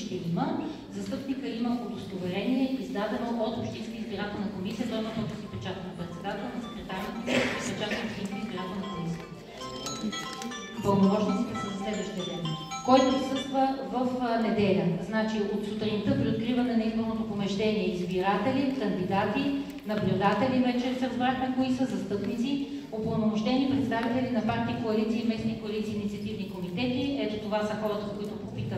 ще има. Застъпника има удостоверение, издадено от Общинска избирателна комисия. Той има точно си печат на председател, на секретар на комисия и печат на Общинска избирателна комисия. Пълномощниците са за следващия ден. Който присъства в неделя. Значи от сутринта при откриване на изборното помещение избиратели, кандидати, наблюдатели, вече се разбрахме кои са, застъпници, упълномощени представители на партии, коалиции, местни коалиции, инициативни комитети. Ето това са хората, които попита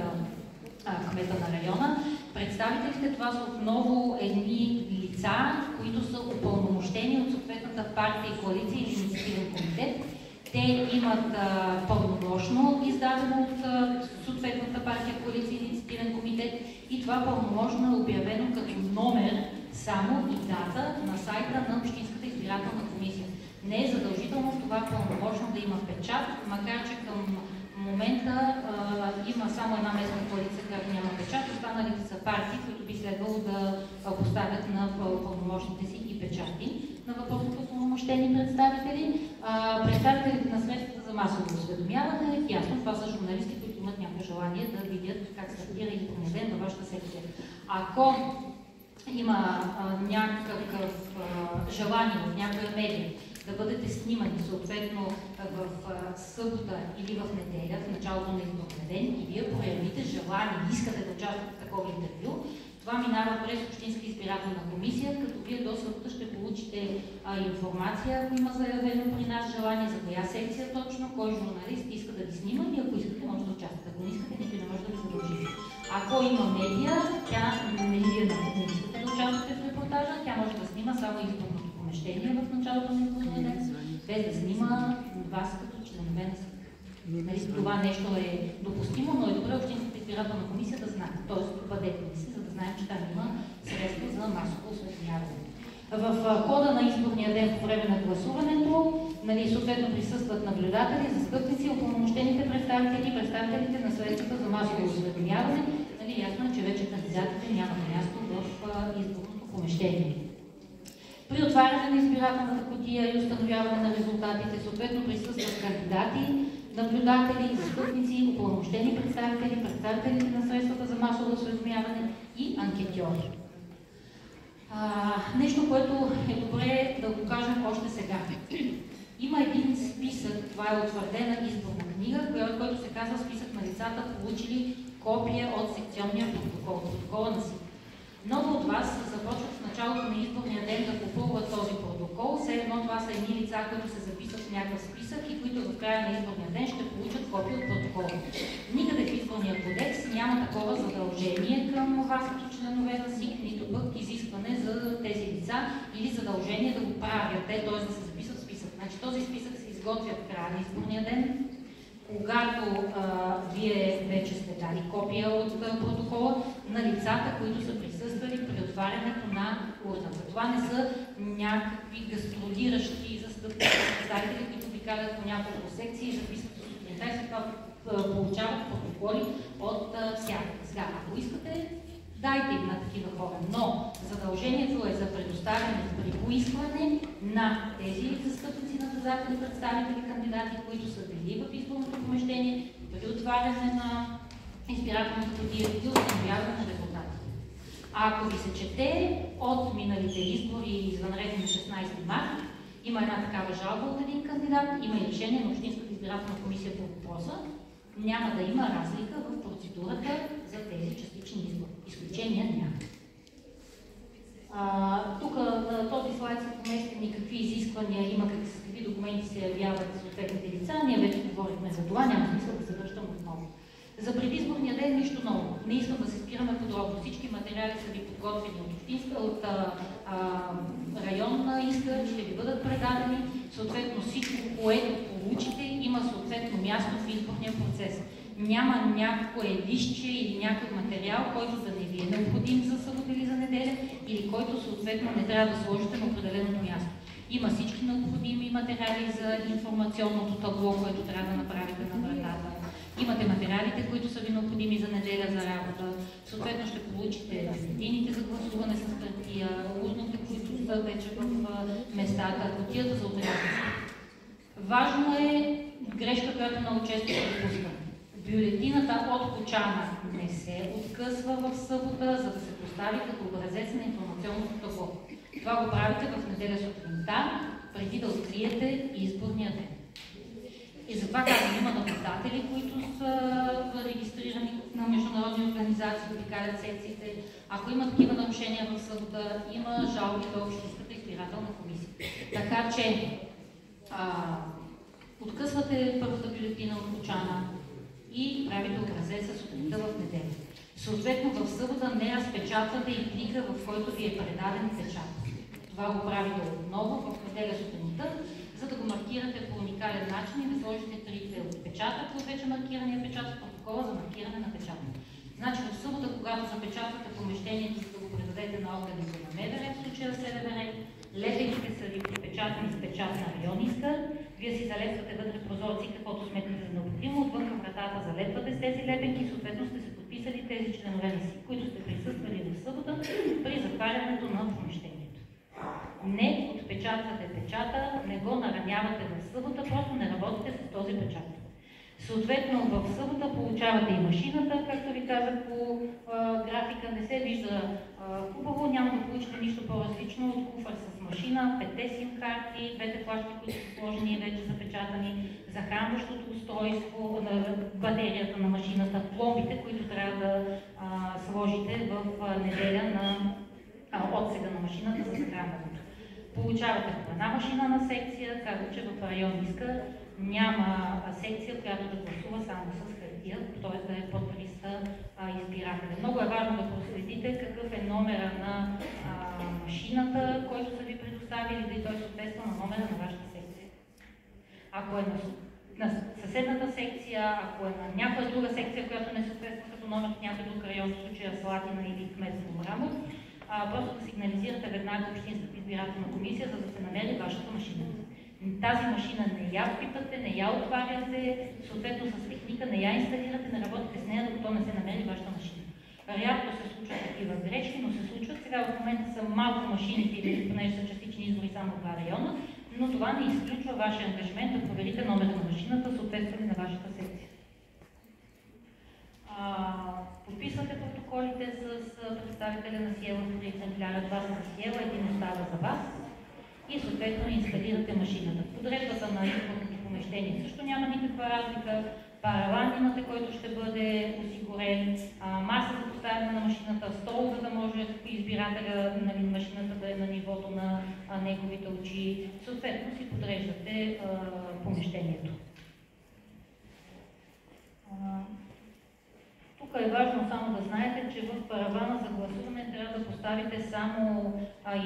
кмета на района. Представителите, това са отново едни лица, които са упълномощени от съответната партия, коалиция или инициативен комитет. Те имат пълномощно издадено от съответната партия, коалиция и инициативен комитет и това пълномощно е обявено като номер само и дата на сайта на Общинската избирателна комисия. Не е задължително това пълномощно да има печат, макар че към момента има само една местна коалиция, която няма печат, останалите са партии, които би следвало да поставят на пълномощните си и печати на въпросното упълномощени представители. Представителите на средствата за масово осведомяване, ясно, това са журналисти, които имат някакво желание да видят как стартира изборния ден във вашата секция. Ако има някакъв желание от някоя медия да бъдете снимани съответно в събота или в неделя, в началото на изборния ден и вие проявите желание, искате да участвате в такова интервю, това минава през Общинска избирателна комисия, като вие до събота ще получите информация, ако има заявено при нас желание, за коя секция точно, кой журналист иска да ви снима и ако искате, може да участвате. Ако не искате, никой не може да ви задължи. Ако има медия, тя не искате да участвате в репортажа, тя може да снима само изборното помещение в началото на изборния ден, без да снима вас като членове на съда. Това нещо е допустимо, но е добре Общинската избирателна комисия да знае. Тоест, бъдете ли си, за да знаем, че там има средства за масово осветляване. В хода на изборния ден по време на гласуването, съответно присъстват наблюдатели, застъпници, упълномощените представители, представителите на средствата за масово осветляване. Ясно е, че вече кандидатите нямат място в изборното помещение. При отваряне на избирателната кутия и установяване на резултатите, съответно присъстват кандидати, наблюдатели, застъпници, упълномощени представители, представителите на средствата за масово осведомяване и анкетьори. Нещо, което е добре да го кажем още сега. Има един списък, това е утвърдена изборна книга, който се казва списък на лицата, получили копия от секционния протокол, протокола на СИК. Много от вас започват в началото на изборния ден да попълват този протокол. Все едно това са едни лица, които се записват в някакъв списък и които в края на изборния ден ще получат копия от протокола. Никъде в изборния кодекс няма такова задължение към вас като членове на СИК, нито пък изискване за тези лица или задължение да го правят, т.е. да се записват в списък. Значи този списък се изготвя в края на изборния ден. Когато вие вече сте дали копия от протокола на лицата, които са присъствали при отварянето на урната. Това не са някакви гастролиращи застъпници представители, които ви карат по няколко секции и записват сутринта и след това получават протоколи от всякъде. Сега, ако искате, дайте им на такива хора, но задължението е за предоставяне при поискване на тези застъпници на наблюдатели, представители, кандидати, които са били в изборното помещение, при отваряне на избирателната кутия и установяване на резултатите. А ако ви се чете от миналите избори извънредни на 16 март, има една такава жалба от един кандидат, има и решение на Общинската избирателна комисия по въпроса, няма да има разлика в процедурата за тези частични избори. Изключения няма. Тук на този слайд са поместени какви изисквания има, какви документи се явяват съответните лица. Ние вече говорихме за това, няма смисъл да се връщам отново. За предизборния ден нищо ново. Не искам да се спираме подробно. Всички материали са ви подготвени от Общинска, от районна иска, ще ви бъдат предадени. Съответно всичко, което получите, има съответно място в изборния процес. Няма някое листче или някой материал, който да не ви е необходим за събота или за неделя, или който съответно не трябва да сложите на определеното място. Има всички необходими материали за информационното табло, което трябва да направите на вратата. Имате материалите, които са ви необходими за неделя за работа. Съответно ще получите бюлетините за гласуване с хартия, урните, които са вече в местата, кутията за отрязване. Важно е грешка, която много често се допуска. Бюлетината от кочана не се откъсва в събота, за да се постави като образец на информационното табло. Това го правите в неделя сутринта, преди да откриете изборния ден. И затова казвам, има наблюдатели, които са регистрирани на международни организации, обикалят секциите. Ако има такива нарушения в събота, има жалби до Общинската избирателна комисия. Така че откъсвате първата бюлетина от кочана и правите образеца сутринта в неделя. Съответно, в събота не разпечатвате и плика, в който ви е предаден печат. Това го правите отново в неделя сутринта, за да го маркирате по уникален начин и да сложите трите отпечатък от вече маркирания печат в протокола за маркиране на печата. Значи в събота, когато запечатвате помещението, за да го предадете на органите на МВР, в случая СДВР, лепените са ви припечатани с печат на райониска, вие си залепвате вътре прозорци, каквото сметнете за необходимо, отвън към вратата залепвате с тези лепенки, съответно сте се подписали тези членове на СИК, които сте присъствали в събота при затварянето на помещението. Не отпечатвате печата, не го наранявате в събота, просто не работите с този печат. Съответно, в събота получавате и машината, както ви казах по графика, не се вижда хубаво, няма да получите нищо по-различно от куфър с машина, 5 сим карти, 2 флашки, които са сложени и вече запечатани, захранващото устройство на батерията на машината, пломбите, които трябва да сложите в неделя на отсега на машината за захранването. Получавате по една машина на секция, казва, че в район Иска няма секция, която да гласува само с хартия, т.е. да е под листа избиратели. Много е важно да проследите какъв е номера на машината, който са ви предоставили, да и той съответства на номера на вашата секция. Ако е на съседната секция, ако е на някоя друга секция, която не съответства като номер в някой друг район, в случая Слатина или Кметство Мрамор, просто да сигнализирате веднага Общинската избирателна комисия, за да се намери вашата машина. Тази машина не я впитате, не я отваряте, съответно с техника не я инсталирате, не работите с нея, докато не се намери вашата машина. Рядко се случват такива грешки, но се случват. Сега в момента са малко машините, или понеже са частични избори само в 2 района, но това не изключва вашия ангажимент да проверите номера на машината, съответства ли на вашата секция. Подписвате протоколите с представителя на СИЕЛА в 3 екземпляра, 2 за СИЕЛА, един остава за вас и съответно инсталирате машината. В подредбата на изборните помещения също няма никаква разлика. Параван имате, който ще бъде осигурен, маса за поставяне на машината, стол, за да може избирателя на машината да е на нивото на неговите очи. Съответно си подреждате помещението. Тук е важно само да знаете, че в паравана за гласуване трябва да поставите само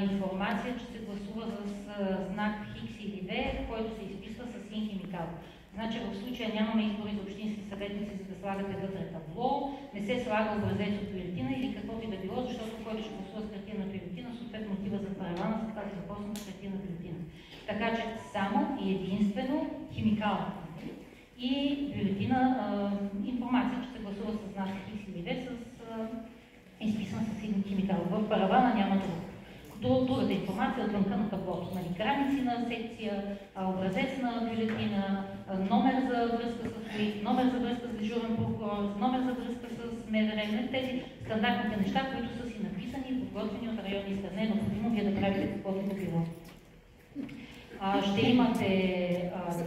информация, че се гласува с знак Хикс или В, който се изписва с син химикал. Значи в случая нямаме избори за общински съветници, за да слагате вътре табло, не се слага образец от бюлетина или каквото и да било, защото който ще гласува с хартиена бюлетина, съответно отива за паравана с тази въпросна хартиена бюлетина. Така че само и единствено химикал. И бюлетина, информация, че се гласува с знак Хикс или В, изписан с син химикал. В паравана няма друго. Другата информация отвънка на таблото. Граници на секция, образец на бюлетина, номер за връзка с УИК, номер за връзка с дежурен прокурор, номер за връзка с МВР, тези стандартните неща, които са си написани и подготвени от районни изтър. Не е необходимо вие да правите каквото и да било. Ще имате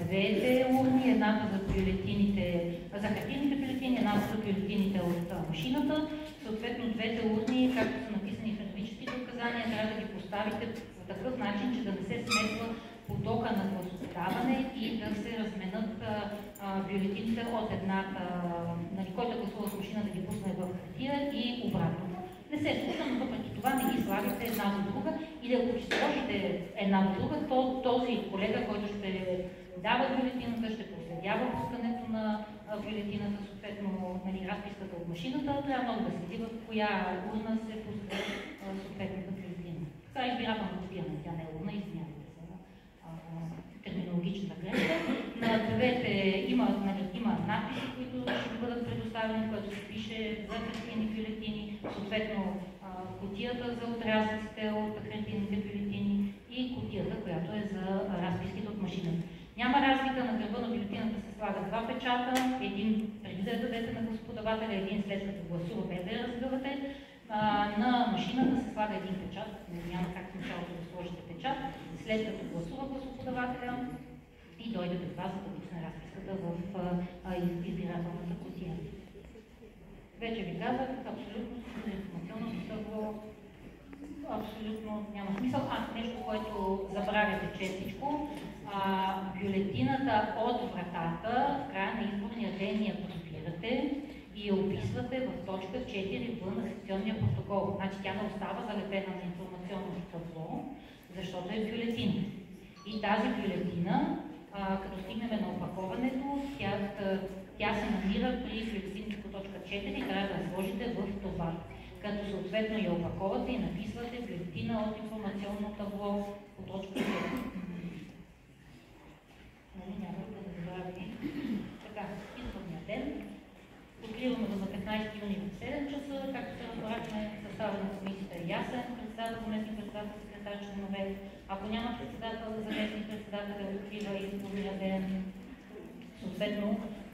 двете урни, едната за бюлетините, за хартиените бюлетини, едната за бюлетините от машината. Съответно, двете урни, както са написани в методическите указания, трябва да ги поставите по такъв начин, че да не се смесва потока на гласоподаване и да се разменят бюлетините от едната, който гласува с машина да ги пусне в хартия и обратно. Не се случва, но въпреки това не ги слагате една до друга или ако ги сложите една до друга, то този колега, който ще дава бюлетината, ще проследява пускането на бюлетината, съответно разписката от машината, трябва много да следи в коя урна се пуска съответната бюлетина. Това е избирателна копиране, тя не е урна, извинявайте за терминологичната грешка. На двете има надписи, които ще бъдат предоставени, което се пише за хартиени бюлетини, съответно кутията за отрязъците от хартиените бюлетини и кутията, която е за разписките от машината. Няма разлика, на гърба на бюлетината се слага 2 печата, един преди преди да я дадете на гласоподавателя, един след като гласува, без да я разгъвате. На машината се слага един печат, няма как в началото да сложите печат, след като гласува гласоподавателя и дойде при вас, за да вдигне разписката в избирателната кутия. Вече ви казах, абсолютно информационното табло, абсолютно няма смисъл. Нещо, което забравяте честичко, бюлетината от вратата в края на изборния ден я копирате и я описвате в точка 4в на секционния протокол. Значи тя не остава залепена на информационното табло, защото е бюлетина. И тази бюлетина, като стигнем на опаковането, тя се намира при бюлетините по точка 4 и трябва да я сложите в това. Като съответно я опаковате и написвате бюлетина от информационно табло по точка 4. Няма да забрави. Така, изборния ден. Откриваме го за 15 юни в 7 часа. Както се разбрахме, състава на комисията е ясен. Председател, заместник председател, секретар, членове. Ако няма председател, заместник председател открива изборния ден. Съответно,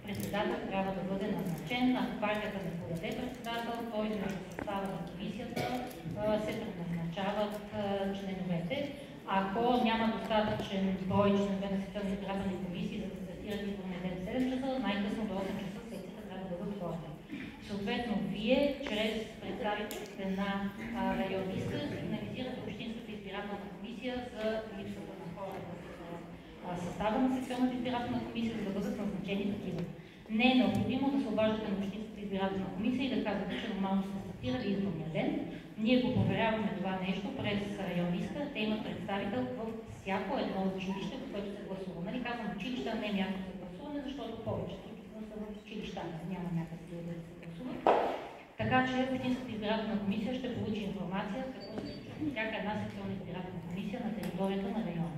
председател трябва да бъде назначен. Ако партията не подаде председател, той между състава на комисията се преназначават членовете. Ако няма достатъчен брой членове на секционни избирателни комисии, за да стартират изборния ден в 7 часа, най-късно до 8 часа секцията трябва да бъде отворена. Съответно, вие, чрез представителите на районista, сигнализирате Общинската избирателна комисия за липсата на хора в състава на секционната избирателна комисия, за да бъдат назначени такива. Не е необходимо да се обаждате на Общинската избирателна комисия и да казвате, че нормално сте стартирали изборния ден. Ние го проверяваме това нещо през районista. Те имат представител във всяко едно училище, в което се гласува. Нали казвам училища, не е място за гласуване, защото повечето са в училища, няма някакъв да се гласува. Така че Общинската избирателна комисия ще получи информация какво се случва в всяка една секционна избирателна комисия на територията на района.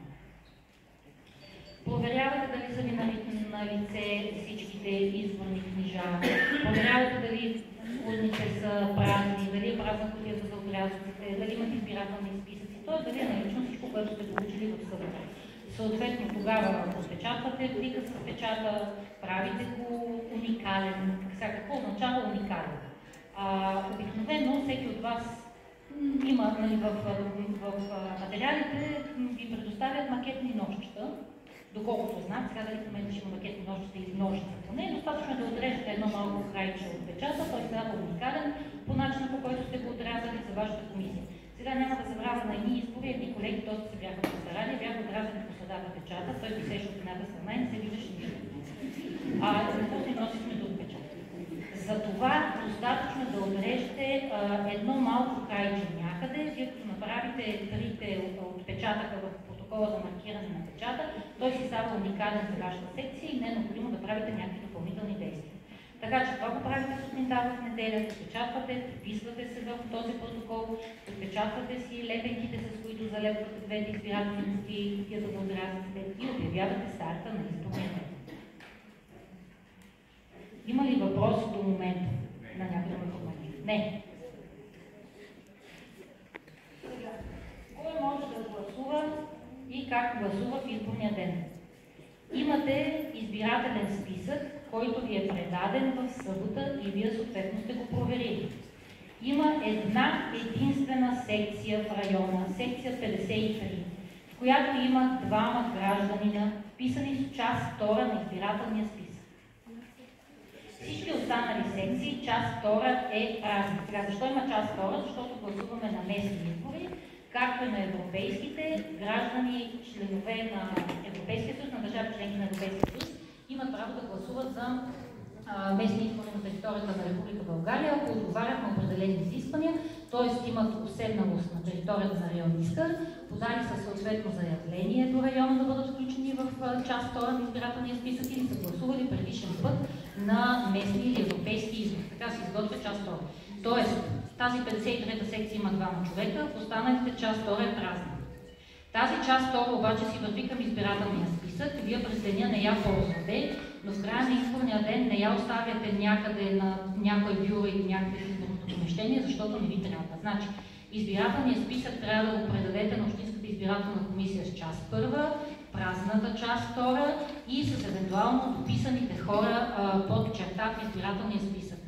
Проверявате дали са ви на лице всичките изборни книжа, проверявате дали урните са празни, дали е празна кутията за отрязъците, дали имат избирателни списъци, т.е. дали е налично всичко, което сте получили в събота. Съответно, тогава отпечатвате плика с печата, правите го уникален. Сега, какво означава уникален? Обикновено всеки от вас има, нали, в материалите ви предоставят макетни ножчета. Доколкото знам, сега дали в момента ще има макетни ножчета или ножица поне, достатъчно да отрежете едно малко крайче от печата, той става уникален по начина, по който сте го отрязали за вашата комисия. Сега няма да забравя на едни избори, едни колеги доста се бяха постарали, бяха отрязали по средата печата, той висеше от едната страна и не се виждаше нищо. Защото ни носихме друг печат. Затова достатъчно да отрежете едно малко крайче някъде, вие като направите трите отпечатъка в протокола за маркиране на печата, той си става уникален за вашата секция и не е необходимо да правите някакви допълнителни действия. Така че това го правите сутринта в неделя, подпечатвате, подписвате се в този протокол, подпечатвате си лепенките, с които залепвате двете избирателни кутии, кутията за отрязъците и обявявате старта на изборния ден. Има ли въпрос до момента на някакъв информация? Не. Кой може да гласува и как гласува в изборния ден? Имате избирателен списък, който ви е предаден в събота и вие съответно сте го проверили. Има една единствена секция в района, секция 53, в която има двама гражданина, вписани в част 2 на избирателния списък. Всички останали секции, част 2 е празна. Сега, защо има част 2? Защото гласуваме на местни избори, както и на европейските граждани, членове на Европейския съюз, на държави членки на Европейския съюз, имат право да гласуват за местни избори на територията на Република България, ако отговарят на определени изисквания, т.е. имат уседналост на територията на районista, подали са съответно заявление до района да бъдат включени в част 2 на избирателния списък или са гласували предишен път на местни или европейски избори. Така се изготвя част 2. Тоест, тази 53-та секция има двама човека, в останалите част 2 е празна. Тази част 2 обаче си върви към избирателния списък, вие през деня не я ползвате, но в края на изборния ден не я оставяте някъде на някой бюро или някъде в изборното помещение, защото не ви трябва. Значи, избирателният списък трябва да го предадете на Общинската избирателна комисия с част 1, празната част втора и с евентуално дописаните хора под черта в избирателния списък.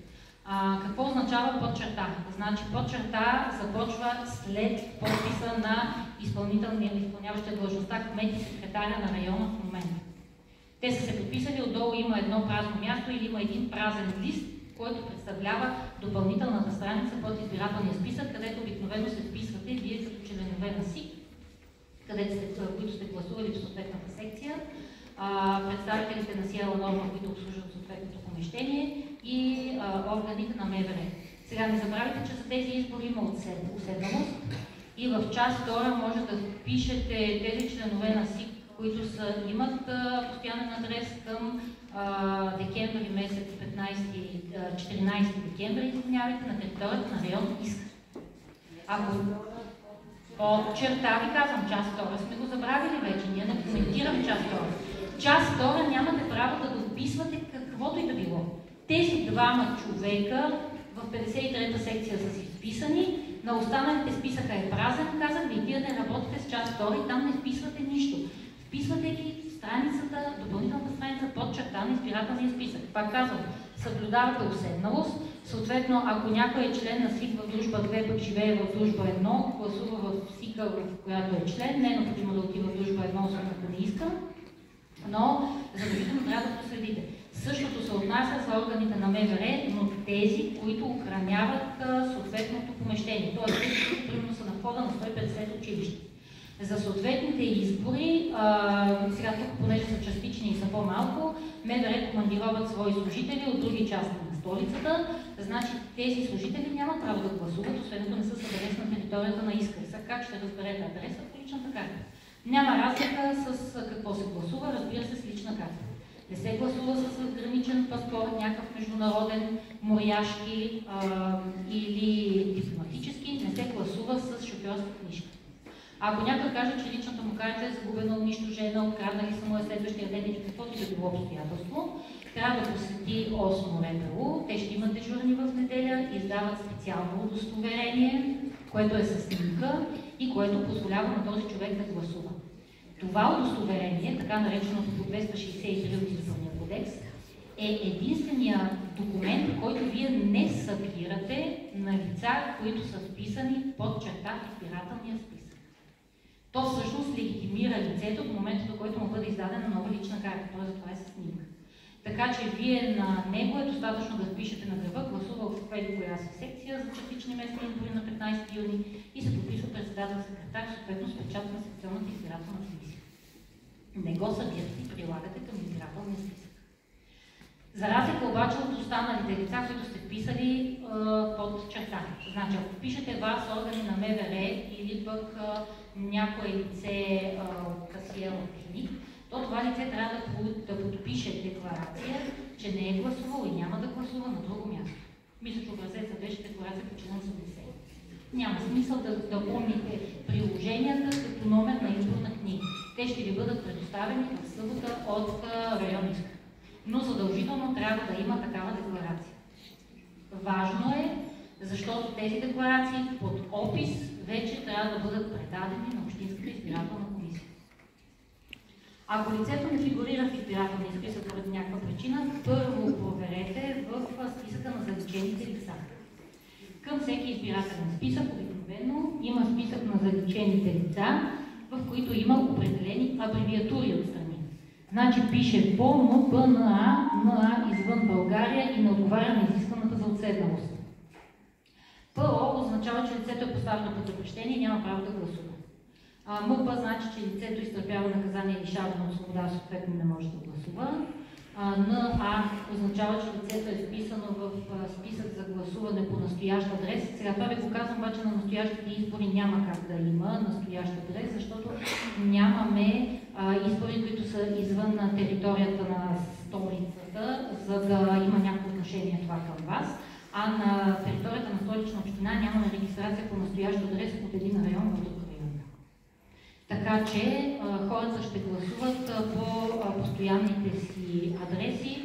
Какво означава под черта? Значи под черта започва след подписа на изпълняващия длъжността кмет и секретаря на района в момента. Те са се подписали, отдолу има едно празно място или има един празен лист, който представлява допълнителната страница под избирателния списък, където обикновено се вписвате вие като членове на СИК, които сте гласували в съответната секция, представителите на Сиела Норма, които обслужват съответното помещение и органите на МВР. Сега не забравяйте, че за тези избори има уседналост и в част втора може да впишете тези членове на СИК, които имат постоянен адрес към декември месец, 14 декември, извинявайте, на територията на район Искър. Ако по черта ви казвам, част втора сме го забравили вече, ние не коментираме част втора. Част втора нямате право да дописвате каквото и да било. Тези двама човека в 53-та секция са си вписани, на останалите списъка е празен, казах ви, вие не работите с част втора и там не вписвате нищо. Вписвате ги в страницата, допълнителната страница под черта на избирателния списък. Пак казвам, съблюдавате уседналост. Съответно, ако някой е член на СИК в дружба 2, пък живее в дружба 1, гласува в СИКа, в която е член, не е необходимо да отива в дружба 1, освен ако не иска, но задължително трябва да проследите. Същото се отнася за органите на МВР, но тези, които охраняват съответното помещение. Тоест, тези, които примерно са на входа на 150 училища. За съответните избори, сега тук, понеже са частични и са по-малко, МВР командироват свои служители от други части на столицата, значи тези служители нямат право да гласуват, освен ако не са с адрес на територията на Искър. Как ще разберете адреса по личната карта? Няма разлика с какво се гласува, разбира се, с лична карта. Не се гласува с граничен паспорт, някакъв международен, моряшки или дипломатически, не се гласува с шофьорска книжка. Ако някой каже, че личната му карта е загубена, унищожена, откраднали са му следващия ден или каквото и да било обстоятелство, трябва да посети 8 РПУ. Те ще имат дежурни в неделя, издават специално удостоверение, което е със снимка и което позволява на този човек да гласува. Това удостоверение, така нареченото по 263 от Изборния кодекс, е единствения документ, който вие не събирате на лица, които са вписани под черта в избирателния списък. То всъщност легитимира лицето в момента, до който му бъде издадена нова лична карта, т.е. това е със снимка. Така че вие на него е достатъчно да впишете на гърба, гласувал в коя си секция за частични местни избори на 15 юни и се подписва председател-секретар, съответно с печат на секционната избирателна комисия. Не го събирате и прилагате към избирателния списък. За разлика обаче от останалите лица, които сте вписали под черта. Значи, ако впишете вас, органи на МВР или пък някое лице касиер от техник, то това лице трябва да подпише декларация, че не е гласувало и няма да гласува на друго място. Мисля, че образецът беше декларация по член 80. Няма смисъл да помните приложенията като номер на изборна книга. Те ще ви бъдат предоставени в събота от район Искър. Но задължително трябва да има такава декларация. Важно е, защото тези декларации под опис вече трябва да бъдат предадени на Общинската избирателна комисия. Ако лицето не фигурира в избирателния списък поради някаква причина, първо проверете в списъка на заличените лица. Към всеки избирателен списък обикновено има списък на заличените лица, в които има определени абревиатури отстрани. Значи пише ПО, МП, НА извън България и не отговаря на изискваната за отседналост. ПО означава, че лицето е поставено под запрещение и няма право да гласува. МП значи, че лицето изтърпява наказание и лишаване от свобода, съответно не може да гласува. НА означава, че лицето е вписано в списък за гласуване по настоящ адрес. Сега това ви го казвам, обаче на настоящите избори няма как да има настоящ адрес, защото нямаме избори, които са извън на територията на столицата, за да има някакво отношение това към вас. А на територията на Столична община нямаме регистрация по настоящ адрес от един район в друг район. Така че хората ще гласуват по постоянните си адреси,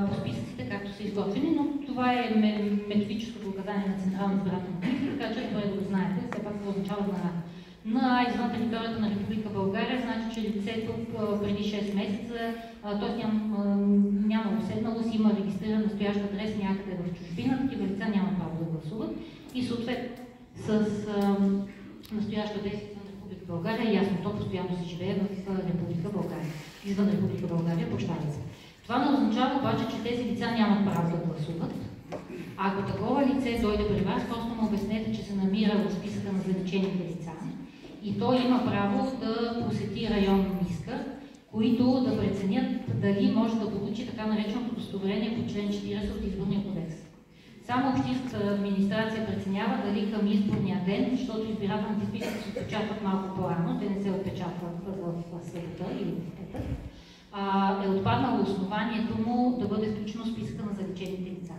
по списъците, както са изготвени, но това е методическото указание на Централна избирателна комисия, така че добре да го знаете, все пак какво означава НА. извън територията на Република България, значи, че лицето преди 6 месеца, т.е. няма уседналост, има регистриран настоящ адрес някъде в чужбина, такива лица няма право да гласуват и съответно с настоящ адрес на Република България, ясно, то постоянно се живее в Република България, извън Република България, прощавайте се. Това не означава обаче, че тези лица нямат право да гласуват. Ако такова лице дойде при вас, просто му обяснете, че се намира в списъка на заличените лица и той има право да посети районна миска, които да преценят дали може да получи така нареченото удостоверение по член 40 от Изборния кодекс. Само общинската администрация преценява дали към изборния ден, защото избирателните списъци се отпечатват малко по-рано, те не се отпечатват в средата или в петък, е отпаднало основанието му да бъде включено в списъка на заличените лица.